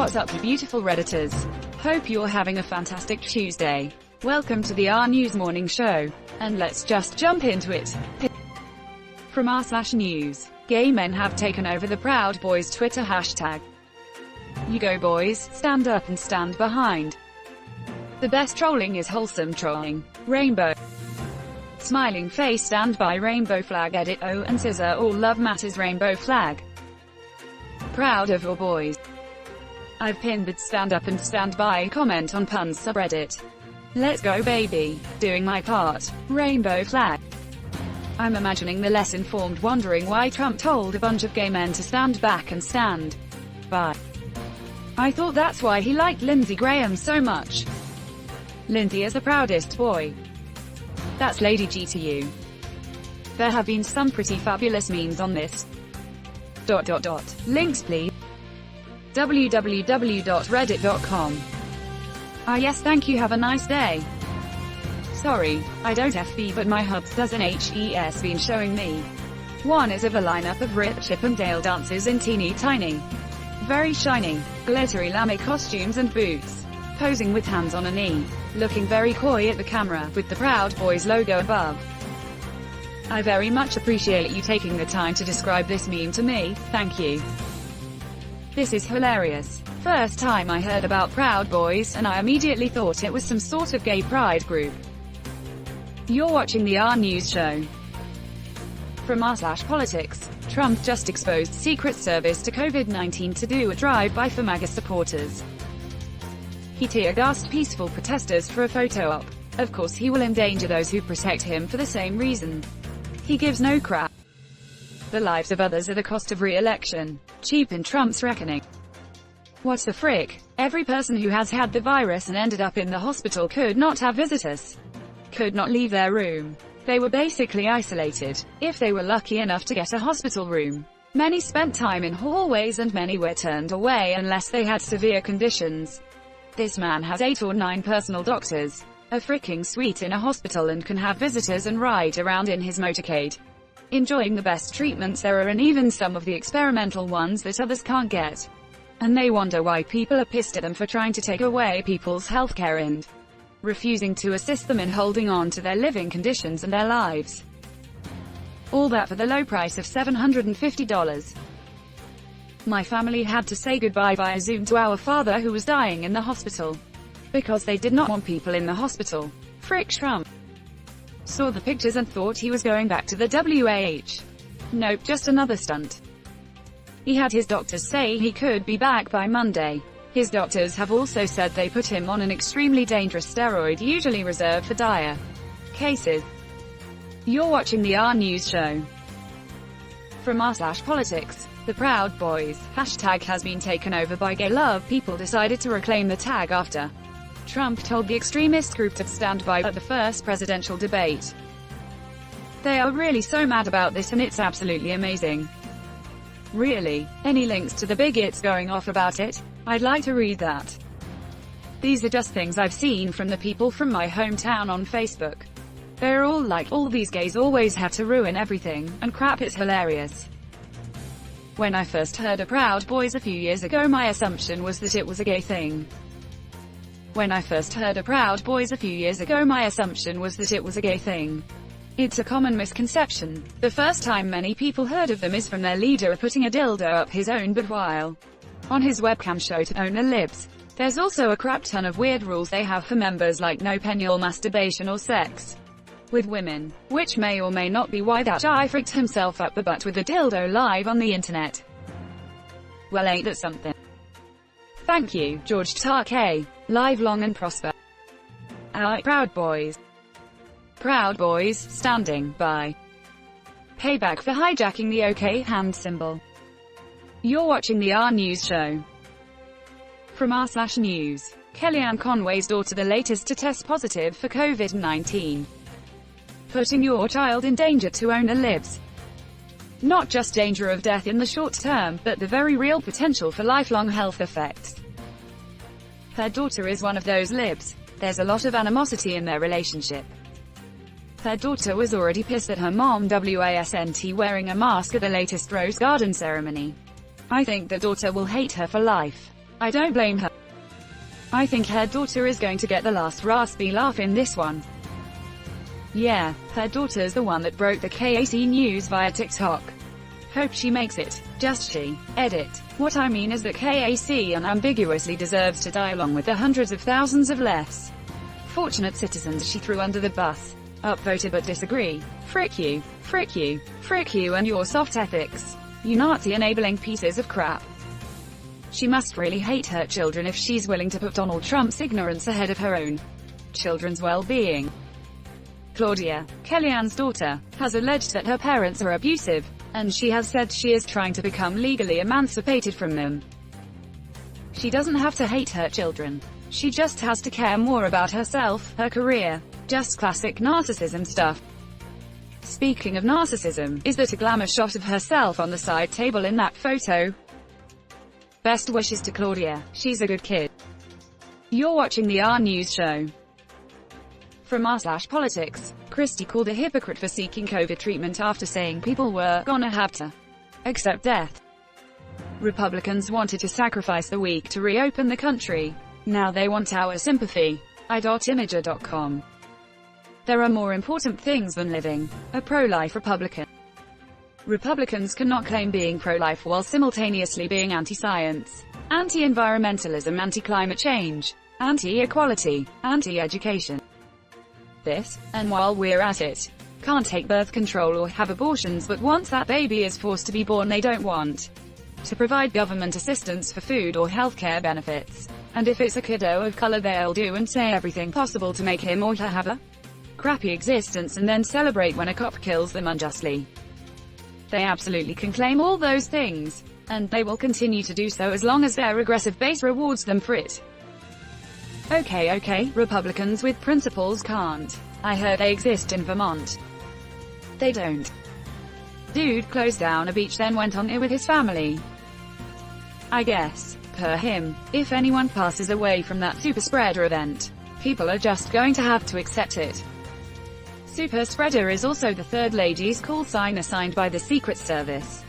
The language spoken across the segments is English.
What's up, you beautiful Redditors? Hope you're having a fantastic Tuesday. Welcome to the RNEWS morning show. And let's just jump into it. From r/news. Gay men have taken over the Proud Boys Twitter hashtag. You go boys, stand up and stand behind. The best trolling is wholesome trolling. Rainbow. Smiling face, stand by rainbow flag, edit O and scissor, all love matters, rainbow flag. Proud of your boys. I've pinned that stand up and stand by comment on puns subreddit. Let's go baby, doing my part, rainbow flag. I'm imagining the less informed wondering why Trump told a bunch of gay men to stand back and stand by. I thought that's why he liked Lindsey Graham so much. Lindsey is the proudest boy. That's Lady G to you. There have been some pretty fabulous memes on this. Links please. www.reddit.com. Ah yes, thank you, have a nice day. Sorry, I don't FB, but my hubs does an HES been showing me. One is of a lineup of Rip Chip and Dale dancers in teeny tiny, very shiny, glittery lame costumes and boots, posing with hands on a knee, looking very coy at the camera, with the Proud Boys logo above. I very much appreciate you taking the time to describe this meme to me, thank you. This is hilarious. First time I heard about Proud Boys, and I immediately thought it was some sort of gay pride group. You're watching the RNEWS show. From r/politics. Trump just exposed Secret Service to COVID-19 to do a drive-by for MAGA supporters. He tear-gassed peaceful protesters for a photo op. Of course he will endanger those who protect him for the same reason. He gives no crap. The lives of others are the cost of re-election. Cheap in Trump's reckoning. What the frick? Every person who has had the virus and ended up in the hospital could not have visitors. Could not leave their room. They were basically isolated, if they were lucky enough to get a hospital room. Many spent time in hallways and many were turned away unless they had severe conditions. This man has 8 or 9 personal doctors, a freaking suite in a hospital, and can have visitors and ride around in his motorcade, enjoying the best treatments there are and even some of the experimental ones that others can't get. And they wonder why people are pissed at them for trying to take away people's healthcare and refusing to assist them in holding on to their living conditions and their lives. All that for the low price of $750. My family had to say goodbye via Zoom to our father who was dying in the hospital, because they did not want people in the hospital. Frick Trump. Saw the pictures and thought he was going back to the WAH. Nope, just another stunt. He had his doctors say he could be back by Monday. His doctors have also said they put him on an extremely dangerous steroid usually reserved for dire cases. You're watching the RNEWS show. From r/politics. The Proud Boys hashtag has been taken over by gay love. People decided to reclaim the tag after Trump told the extremist group to stand by at the first presidential debate. They are really so mad about this and it's absolutely amazing. Really? Any links to the bigots going off about it? I'd like to read that. These are just things I've seen from the people from my hometown on Facebook. They're all like, all these gays always have to ruin everything, and crap, it's hilarious. When I first heard of Proud Boys a few years ago, my assumption was that it was a gay thing. It's a common misconception. The first time many people heard of them is from their leader putting a dildo up his own butt while on his webcam show to own the libs. There's also a crap ton of weird rules they have for members, like no penile masturbation or sex with women, which may or may not be why that guy freaked himself up the butt with a dildo live on the internet. Well, ain't that something? Thank you, George Takei. Live long and prosper. Proud Boys. Proud Boys, standing by. Payback for hijacking the OK hand symbol. You're watching the RNEWS show. From r/news. Kellyanne Conway's daughter the latest to test positive for COVID-19. Putting your child in danger to own a libs. Not just danger of death in the short term, but the very real potential for lifelong health effects. Her daughter is one of those libs. There's a lot of animosity in their relationship. Her daughter was already pissed at her mom wasn't wearing a mask at the latest Rose Garden ceremony. I think the daughter will hate her for life. I don't blame her. I think her daughter is going to get the last raspy laugh in this one. Yeah, her daughter's the one that broke the KAC news via TikTok. Hope she makes it. Just she. Edit. What I mean is that KAC unambiguously deserves to die along with the hundreds of thousands of less fortunate citizens she threw under the bus. Upvoted but disagree. Frick you. Frick you. Frick you and your soft ethics. You Nazi-enabling pieces of crap. She must really hate her children if she's willing to put Donald Trump's ignorance ahead of her own children's well-being. Claudia, Kellyanne's daughter, has alleged that her parents are abusive, and she has said she is trying to become legally emancipated from them. She doesn't have to hate her children. She just has to care more about herself, her career. Just classic narcissism stuff. Speaking of narcissism, is that a glamour shot of herself on the side table in that photo? Best wishes to Claudia, she's a good kid. You're watching the RNEWS show. From r/politics, Christie called a hypocrite for seeking COVID treatment after saying people were gonna have to accept death. Republicans wanted to sacrifice the week to reopen the country. Now they want our sympathy. i.imager.com. There are more important things than living. A pro-life Republican. Republicans cannot claim being pro-life while simultaneously being anti-science, anti-environmentalism, anti-climate change, anti-equality, anti-education. This, and while we're at it, can't take birth control or have abortions, but once that baby is forced to be born they don't want to provide government assistance for food or healthcare benefits. And if it's a kiddo of color they'll do and say everything possible to make him or her have a crappy existence and then celebrate when a cop kills them unjustly. They absolutely can claim all those things, and they will continue to do so as long as their regressive base rewards them for it. Okay, Republicans with principles can't. I heard they exist in Vermont. They don't. Dude closed down a beach then went on it with his family. I guess, per him, if anyone passes away from that super spreader event, people are just going to have to accept it. Super spreader is also the third lady's call sign assigned by the Secret Service.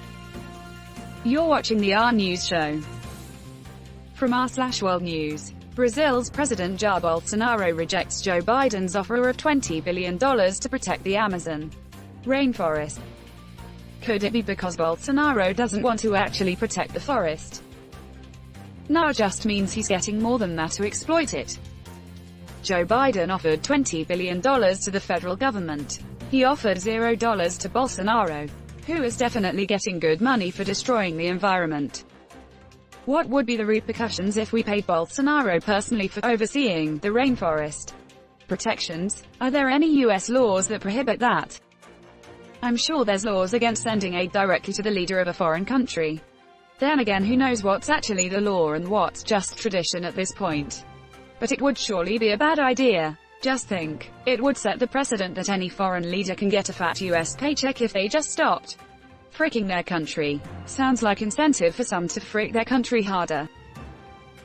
You're watching the RNEWS show. From r/World News. Brazil's President Jair Bolsonaro rejects Joe Biden's offer of $20 billion to protect the Amazon rainforest. Could it be because Bolsonaro doesn't want to actually protect the forest? No, just means he's getting more than that to exploit it. Joe Biden offered $20 billion to the federal government. He offered $0 to Bolsonaro, who is definitely getting good money for destroying the environment. What would be the repercussions if we paid Bolsonaro personally for overseeing the rainforest protections? Are there any US laws that prohibit that? I'm sure there's laws against sending aid directly to the leader of a foreign country. Then again, who knows what's actually the law and what's just tradition at this point. But it would surely be a bad idea. Just think, it would set the precedent that any foreign leader can get a fat US paycheck if they just stopped fricking their country. Sounds like incentive for some to frick their country harder.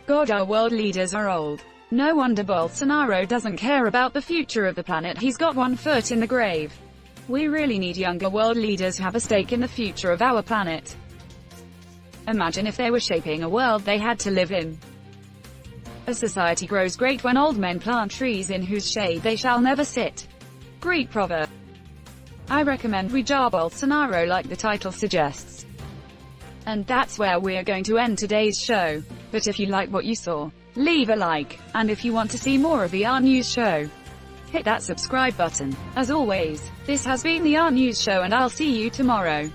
God, our world leaders are old. No wonder Bolsonaro doesn't care about the future of the planet. He's got one foot in the grave. We really need younger world leaders who have a stake in the future of our planet. Imagine if they were shaping a world they had to live in. A society grows great when old men plant trees in whose shade they shall never sit. Greek proverb. I recommend we jar Bolsonaro like the title suggests. And that's where we're going to end today's show. But if you like what you saw, leave a like, and if you want to see more of the RNEWS show, hit that subscribe button. As always, this has been the RNEWS show and I'll see you tomorrow.